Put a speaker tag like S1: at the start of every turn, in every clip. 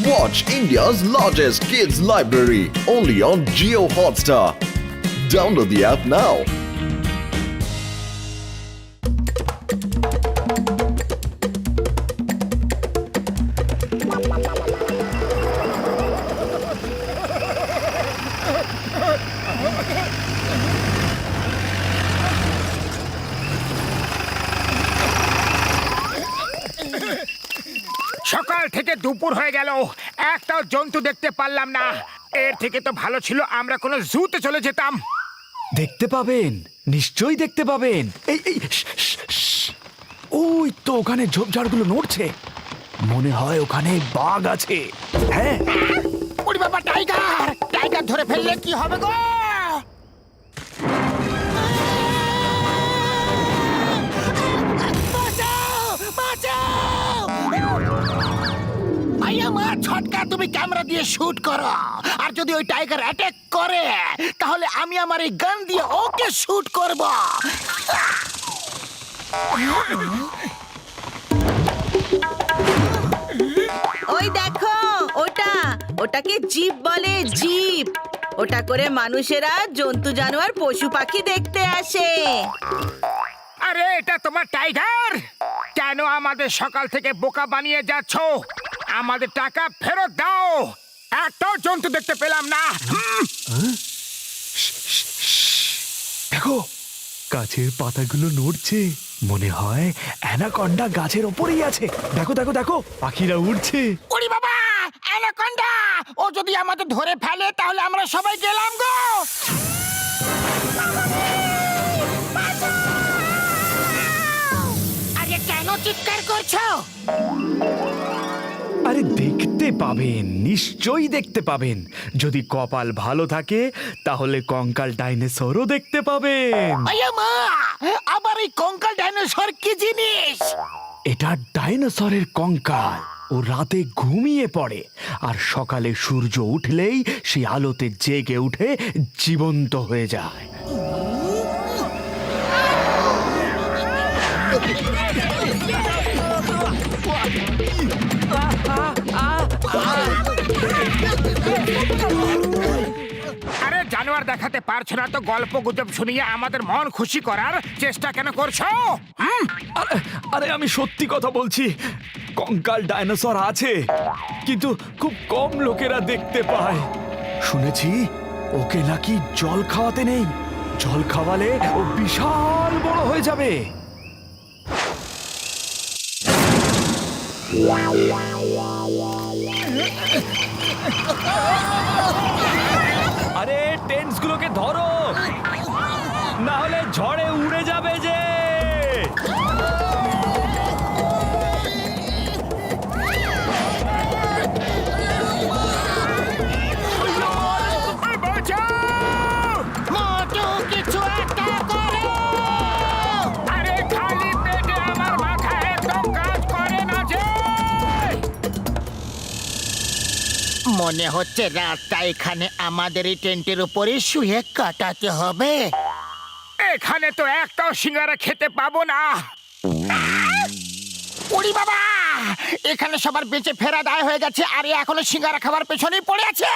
S1: Watch India's largest kids library only on Jio Hotstar. Download the app now.
S2: সকাল থেকে দুপুর হয়ে গেল, একটাও জন্তু দেখতে পারলাম না। এর থেকে তো ভালো ছিল আমরা কোনো জুতে চলে যেতাম।
S3: দেখতে পাবেন, নিশ্চয়ই দেখতে পাবেন। এই এই ওই তো ওখানে ঝোপঝাড়গুলো নড়ছে, মনে হয় ওখানে বাঘ আছে। হ্যাঁ,
S2: ওরে বাবা, টাইগার! টাইগার ধরে ফেললে কি হবে গো? ছটকা, তুমি ক্যামেরা দিয়ে শুট করো, আর যদি ওই টাইগার অ্যাটাক করে তাহলে আমি আমার এই গান দিয়ে ওকে শুট করব।
S4: ওই দেখো, ওটাকে জিপ বলে, জিপ। ওটা করে মানুষেরা জন্তু জানোয়ার পশু পাখি দেখতে আসে।
S2: আরে এটা তোমার টাইগার? কেন আমাদের সকাল থেকে বোকা বানিয়ে যাচ্ছ? আমাদের টাকা ফেরত দাও, একটাও জন্তু দেখতে পেলাম না।
S3: দেখো গাছের পাতাগুলো নড়ছে, মনে হয় অ্যানাকন্ডা গাছের ওপরেই আছে। দেখো দেখো দেখো, পাখিরা উড়ছে।
S2: ওরে বাবা, অ্যানাকন্ডা! ও যদি আমাদের ধরে ফেলে তাহলে আমরা সবাই গেলাম গো। আরে কেন চিৎকার করছো?
S3: আরে দেখতে পাবেন, নিশ্চয়ই দেখতে পাবেন। যদি কপাল ভালো থাকে তাহলে কঙ্কাল ডাইনোসরও দেখতে পাবেন।
S2: আয়া মা, আবার এই কঙ্কাল ডাইনোসর কি জিনিস?
S3: এটা ডাইনোসরের কঙ্কাল। ও রাতে ঘুমিয়ে পড়ে, আর সকালে সূর্য উঠলেই সেই আলোতে জেগে উঠে জীবন্ত হয়ে যায়।
S2: আরে জানোয়ার দেখাতে পারছো না তো গল্প গুজব শুনিয়ে আমাদের মন খুশি করার চেষ্টা কেন করছো?
S3: আরে আমি সত্যি কথা বলছি, কঙ্কাল ডাইনোসর আছে, কিন্তু খুব কম লোকেরা দেখতে পায়। শুনেছি ওকে নাকি জল খাওয়াতে নেই, জল খাওয়ালে ও বিশাল বড় হয়ে যাবে। আরে টেন্টসগুলোকে ধরো, না হলে ঝড়ে উড়ে যাবে যে।
S2: কিছু একটা করো! আরে খালি পেটে আমার মাথা একদম কাজ করে না যে। মনে হচ্ছে রাতটা এখানে আমাদের এই টেন্টের উপরে শুয়ে কাটাতে হবে। এখানে তো একটাও সিঙ্গারা খেতে পাবো না। ওরে বাবা, এখানে সবার বেঁচে ফেরা দায় হয়ে গেছে, আর এখনো সিঙ্গারা খাবার পেছনেই পড়ে আছে।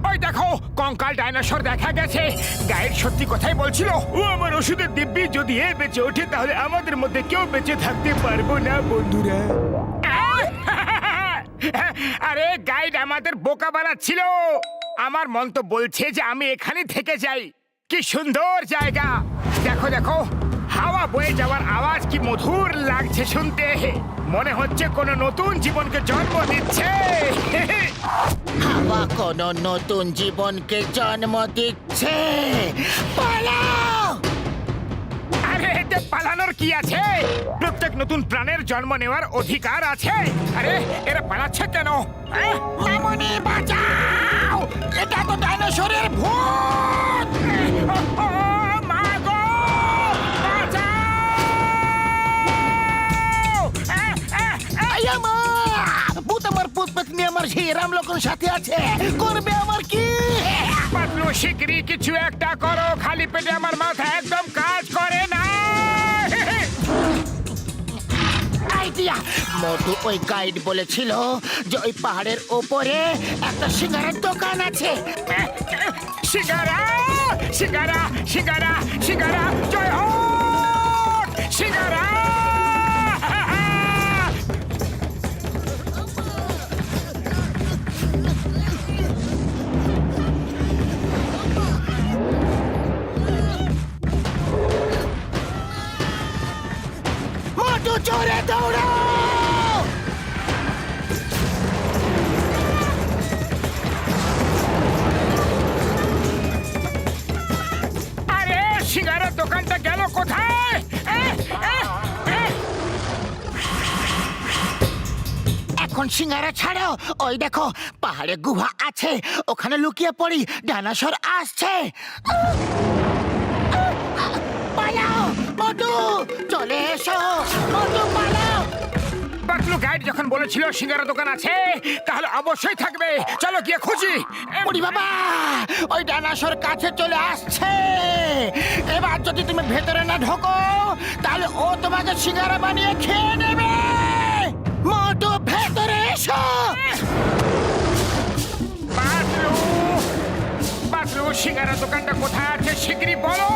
S2: ওই দেখো, কঙ্কাল ডাইনোসর দেখা গেছে। গাইড সত্যি কথাই বলছিল। ও আমার ওষুধের দিব্যি, যদি এ বেঁচে ওঠে তাহলে আমাদের মধ্যে কেউ বেঁচে থাকতে পারবো না বন্ধুরা। আরে গাইড আমাদের বোকা বানাচ্ছিল। আমার মন তো বলছে যে আমি এখানে থেকে যাই। কি সুন্দর জায়গা! দেখো দেখো, হাওয়া বয়ে যাওয়ার আওয়াজ কি মধুর লাগছে শুনতে। মনে হচ্ছে কোনো নতুন জীবনকে জন্ম দিচ্ছে। হাওয়া কোনো নতুন জীবনকে জন্ম দিচ্ছে। পালাও! আরে এতে পালানোর কি আছে? প্রত্যেক নতুন প্রাণের জন্ম নেওয়ার অধিকার আছে। আরে এরা পালাচ্ছে কেন? মামুনি বাঁচাও! এটা তো ডাইনোসরের ভূত! মা গো! বাঁচাও! ভূত আমার পুত ভাগ্নি আমার সেই রামলক্ষণ সাথে আছে, করবে আমার কি? পাতলু শিগগিরই কিছু একটা করো, খালি পেটে আমার মাথা একদম কাজ করে না। আইডিয়া! মোটু ওই গাইড বলেছিল যে ওই পাহাড়ের ওপরে একটা সিঙ্গারার দোকান আছে। সিঙ্গারা সিঙ্গারা সিঙ্গারা সিঙ্গারা, জয় হোক সিঙ্গারা! মোটু জোরে দৌড়াও! আরে সিঙ্গারার দোকানটা গেল কোথায়? এখন সিঙ্গারা ছাড়াও, ওই দেখো পাহাড়ে গুহা আছে, ওখানে লুকিয়ে পড়ি, ডাইনোসর আসছে। পালাও মোটু, চলে এসো মোটু, পালাও! পাতলু গাইড যখন বলেছিল সিঙ্গারা দোকান আছে, তাহলে অবশ্যই থাকবে। চলো গিয়ে খুঁজি। ওরে বাবা, ওই ডাইনোসর কাছে চলে আসছে। এবার যদি তুমি ভেতরে না ঢোকো, তাহলে ও তোমাকে সিঙ্গারা বানিয়ে খেয়ে নেবে। মোটু ভেতরে এসো। পাতলু পাতলু, সিঙ্গারা দোকানটা কোথায় আছে শিগগিরই বলো।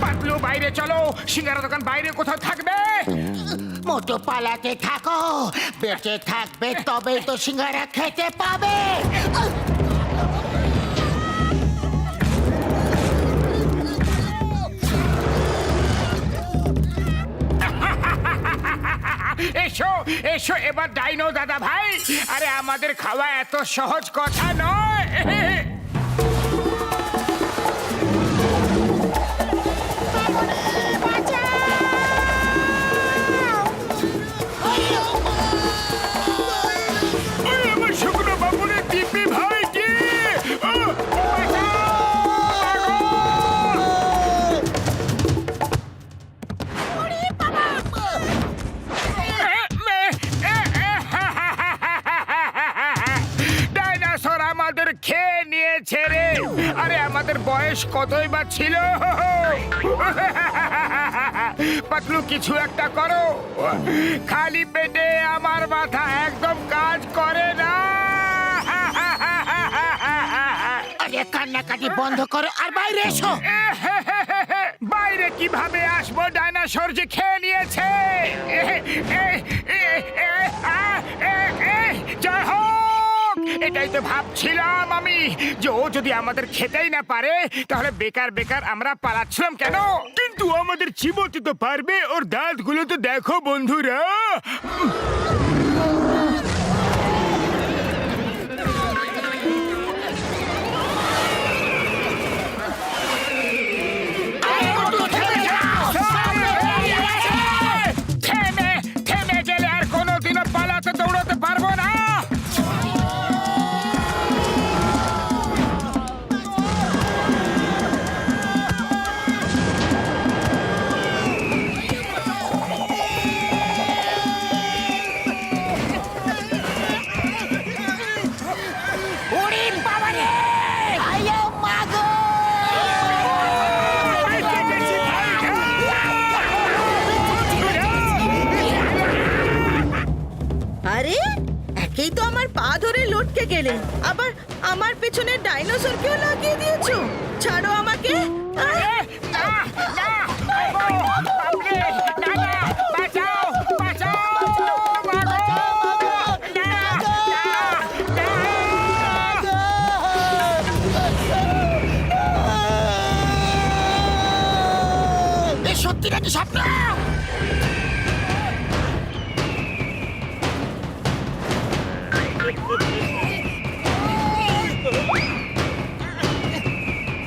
S2: পাতলু বাইরে চলো, সিঙ্গারা দোকান বাইরে কোথাও থাকবে। মোটু পালাতে থাকো, বেঁচে থাকবে তবেই তো সিঙ্গারা খেতে পাবে। এসো এসো এবার ডাইনো দাদা ভাই, আরে আমাদের খাওয়া এত সহজ কথা নয়। আমার শুকনো বাবুরে দিব্যি ভাই কি! ডাইনোসর আমাদের খেয়ে নিয়েছে রে। আরে আমাদের বয়স কতই বা ছিল। পাতলু কিছু একটা করো, খালি পেটে আমার মাথা একদম কাজ করে না। আরে কান্নাকাটি বন্ধ করো আর বাইরে এসো। বাইরে কিভাবে আসবো, ডাইনোসর যে খেয়ে নিয়েছে। জয় হোক! এটাই তো ভাবছিলাম আমি, যে ও যদি আমাদের খেতেই না পারে, তাহলে বেকার বেকার আমরা পালাচ্ছিলাম কেন। কিন্তু আমাদের চিবোতে তো পারবে, ওর দাঁতগুলো তো দেখো বন্ধুরা। থেমে থেমে গেলে আর কোনোদিনও পালাতে দৌড়াতে পারবো না। ওরে বাবারে! আয়ো মাগো!
S4: আরে একেই তো আমার পা ধরে লটকে গেলে, আবার আমার পেছনে ডাইনোসরকেও লাগিয়ে দিয়েছো। ছাড়ো আমাকে।
S2: সত্যি নাকি স্বপ্ন?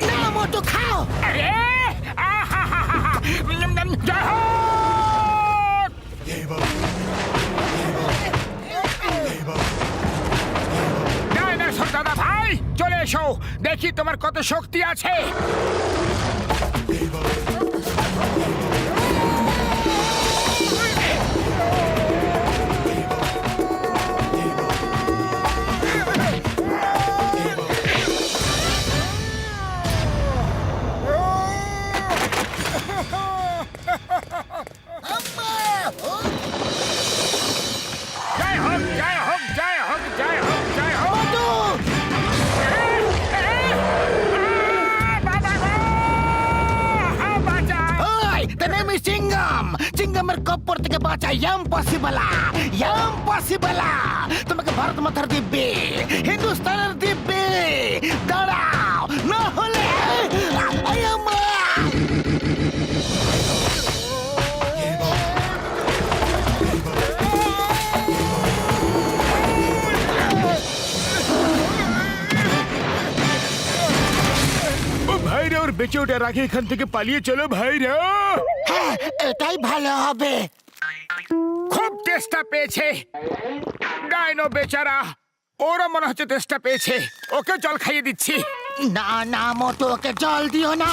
S2: না মোটু খাও। আরে জয় হোক! ডাইনোসর দাদা ভাই চলে এসো, দেখি তোমার কত শক্তি আছে। আমার কপ্পর থেকে বাঁচা ইম্পসিবল ইম্পসিবল তোমাকে ভারত মাতার দিব্যে হিন্দুস্তানের দিব্যে দাঁড়াও না হলে
S5: ভাইরা ওর বেঁচে ওঠার আগে এখান থেকে পালিয়ে চলো ভাইরা।
S2: হ্যাঁ এটাই ভালো হবে। খুব চেষ্টা পেয়েছে ডাইনো বেচারা, ওরা মনে হচ্ছে চেষ্টা পেয়েছে। ওকে জল খাইয়ে দিচ্ছি। না না মোটো ওকে জল দিও না,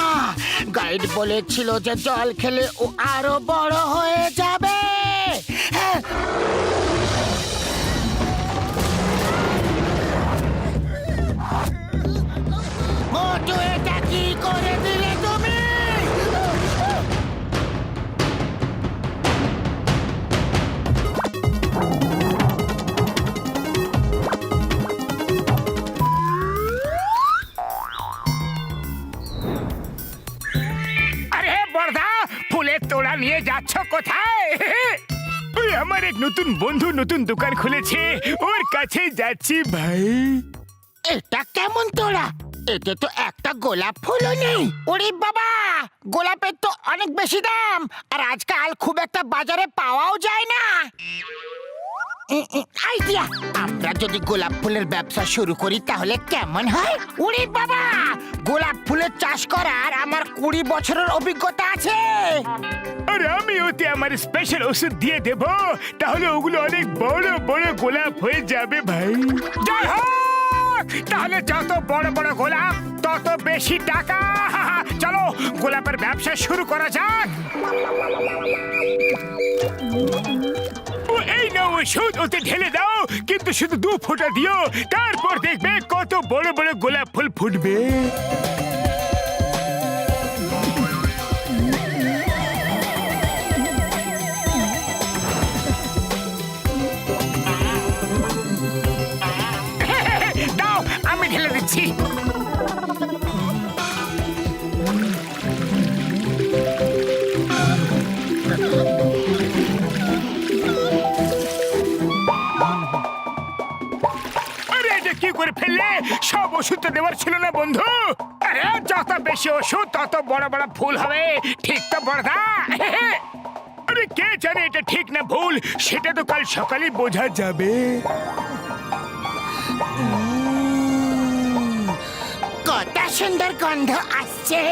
S2: গাইড বলেছিল যে জল খেলে ও আরো বড় হয়ে যাবে। হ্যাঁ। মোটো এটা কি করে দিলে তুমি? আরে বড়দা, ফুলের তোড়া নিয়ে যাচ্ছ কোথায়?
S5: ওই আমার এক নতুন বন্ধু নতুন দোকান খুলেছে, ওর কাছে যাচ্ছি ভাই।
S2: এটা কেমন তোড়া? এতে তো একটা গোলাপ ফুলও নেই। ওরে বাবা, গোলাপের তো অনেক বেশি দাম, আর আজকাল খুব একটা বাজারে পাওয়াও যায় না। আইডিয়া, আমরা যদি গোলাপ ফুলের ব্যবসা শুরু করি তাহলে কেমন হয়? ওরে বাবা, গোলাপ ফুলের চাষ করার আমার 20 বছরের অভিজ্ঞতা আছে।
S5: আর আমি ওতে আমার স্পেশাল ওষুধ দিয়ে দেব, তাহলে ওগুলো অনেক বড় বড় গোলাপ হয়ে যাবে ভাই।
S2: জয় হোক! তাহলে যত বড় বড় গোলাপ তত বেশি টাকা। চলো গোলাপের ব্যবসা শুরু করা যাক।
S5: ও এই নাও ওষুধ, ওতে ঢেলে দাও, কিন্তু শুধু 2 ফোঁটা দিও, তারপর দেখবে কত বড় বড় গোলাপ ফুল ফুটবে।
S2: দাও, আমি ঢেলে দিচ্ছি।
S5: আরে এটা কি করে ফেললে? সব ওষুধ তো দেওয়ার ছিল না বন্ধু।
S2: আরে যত বেশি ওষুধ তত বড় বড় ফুল হবে, ঠিক তো বড়দা?
S5: আরে কে জানে এটা ঠিক না ভুল, সেটা তো কাল সকালে বোঝা যাবে।
S2: কত সুন্দর গন্ধ আসছে।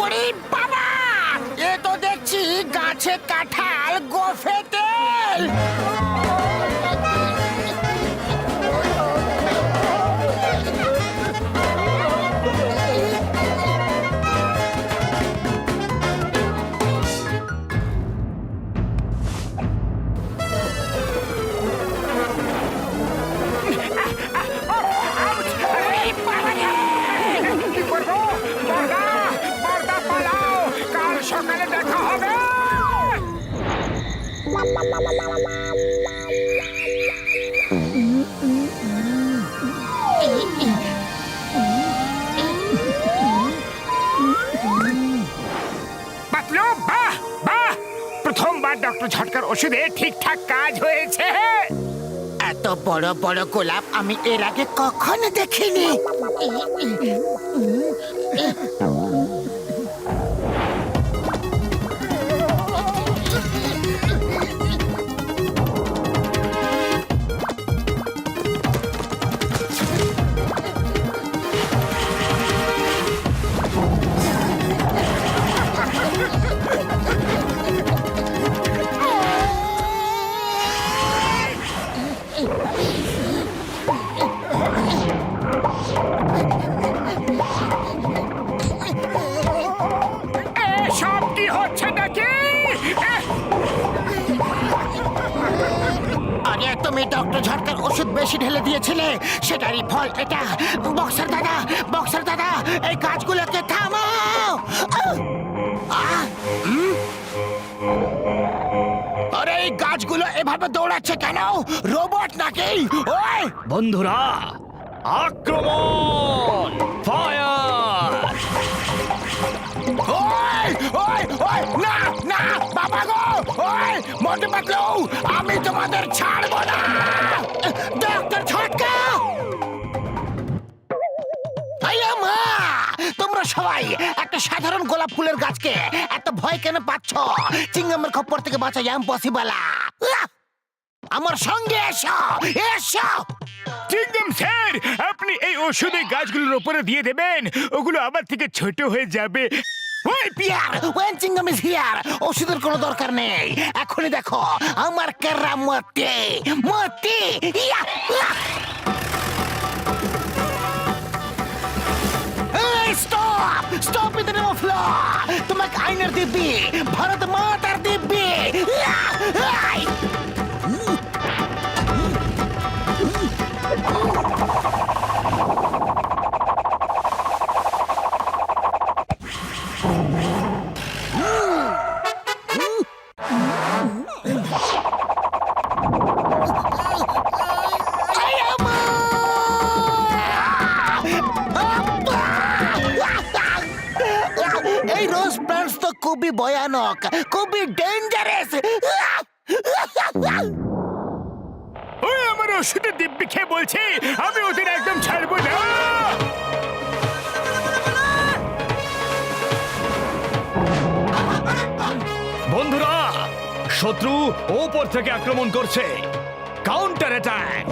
S2: ওরে বাবা, এ তো দেখছি গাছে কাঁঠাল গোফে তেল। কি করবো? বড়দা, বড়দা পালাও, কাল সকালে দেখা হবে। পাতলু, বাহ বাহ, প্রথমবার ডক্টর ঝটকার ওষুধে ঠিকঠাক কাজ হয়েছে। এত বড় বড় গোলাপ আমি এর আগে কখনো দেখিনি। সব কি হচ্ছে নাকি? আরে তুমি ডক্টর ঝটকার ওষুধ বেশি ঢেলে দিয়েছিলে, সেটারই ফল এটা। বক্সার দাদা, বক্সার দাদা, এই গাছগুলোকে থামাও। আরে এই গাছগুলো এভাবে দৌড়াচ্ছে কেন? রোবট নাকি? ওই
S3: বন্ধুরা, আক্রমণ! ফায়ার!
S2: ও না না বাবা গো, ওই মোটু পাতলু, আমি তোমাদের ছাড়বো না। ডক্টর ছটকা, আইয়া মা, তোমরা সবাই একটা সাধারণ গোলাপ ফুলের গাছকে এত ভয় কেন পাচ্ছ? চিংগামের খপ্পর থেকে বাঁচা ইম্পসিবল। আমার সঙ্গে এসো, এসো। চিংগাম স্যার, আপনি এই ওষুধের গাছগুলোর উপরে দিয়ে দেবেন, ওগুলো আবার থেকে ছোট হয়ে যাবে। ওই fear, when chewing gum is here, ওষুধের কোনো দরকার নেই। এখনই দেখো আমার কেরামতি, মতি। Yeah, yeah. Stop, stop in the name of law. তোমাকে আইনের দিব্যি, ভারত মাতার দিব্যি। Yeah, I. এই রোজ প্ল্যান্টস তো খুবই ভয়ানক, খুবই ডেঞ্জারাস। ওই আমার ওষুধের দিব্যি খেয়ে বলছি, আমি ওদের একদম ছাড়বো না।
S3: বন্ধুরা, শত্রু ওপর থেকে আক্রমণ করছে। Counter attack.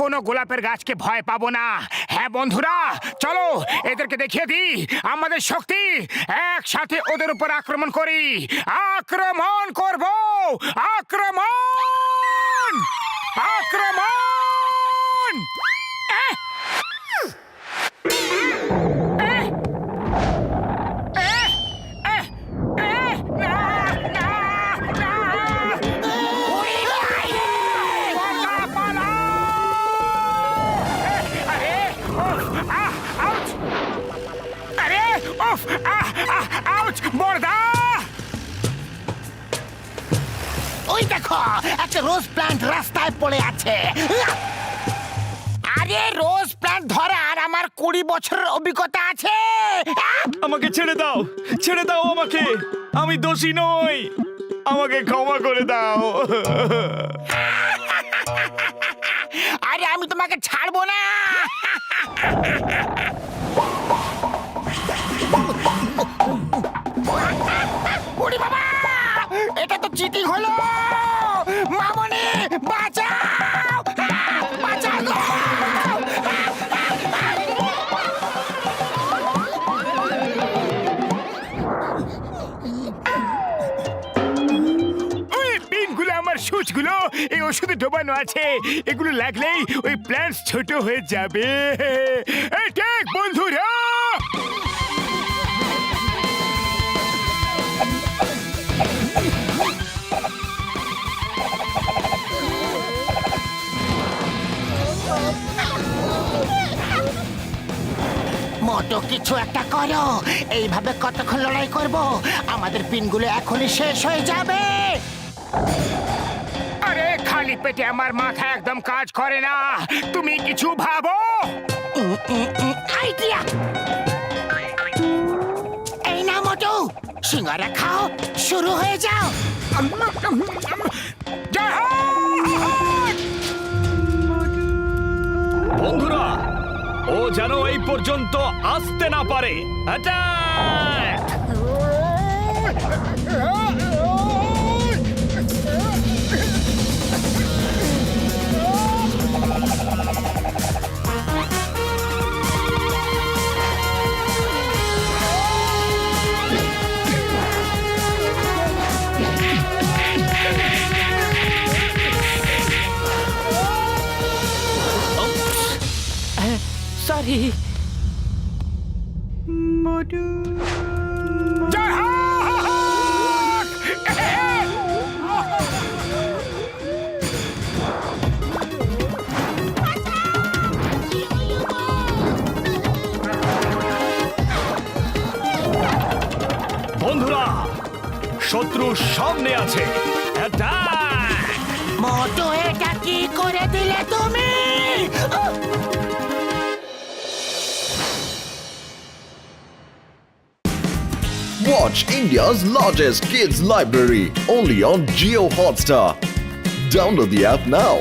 S2: কোনো গোলাপের গাছকে ভয় পাবো না। হ্যাঁ বন্ধুরা, চলো এদেরকে দেখিয়ে দিই আমাদের শক্তি। একসাথে ওদের উপর আক্রমণ করি। আক্রমণ করব, আক্রমণ, আক্রমণ। ওই দেখো একটা রোজ প্ল্যান্ট রাস্তায় পড়ে আছে। আরে রোজ প্ল্যান্ট ধরার আমার 20 বছরের অভিজ্ঞতা আছে।
S3: আমাকে ছেড়ে দাও, ছেড়ে দাও আমাকে, আমি দোষী নই, আমাকে ক্ষমা করে দাও।
S2: আরে আমি তোমাকে ছাড়বো না। ওরে বাবা, এটা তো চিটিং হলো। মামনি বাঁচাও, বাঁচাও গো। ওই পিনগুলো, আমার সুচগুলো এই ওষুধে ডোবানো আছে। এগুলো লাগলেই ওই প্ল্যান্টস ছোট হয়ে যাবে। ঠিক বন্ধুরা, মোটো কিছু একটা করো। এইভাবে কতক্ষণ লড়াই করব? আমাদের পিনগুলো এখনই শেষ হয়ে যাবে। আরে খালি পেটে আমার মাথা একদম কাজ করে না, তুমি কিছু ভাবো। আইডিয়া, এই না মোটো, সিঙ্গারা খাও, শুরু হয়ে যাও। জয় হো!
S3: বন্ধুরা, ও যেন এই পর্যন্ত আসতে না পারে। অ্যাটাক!
S4: সরি।
S2: জয় হো!
S3: শত্রু সামনে আছে। Attack!
S2: মোটু এটা কি করে দিলে তুমি?
S1: Watch India's largest kids library only on Geo Hotstar. Download the app now.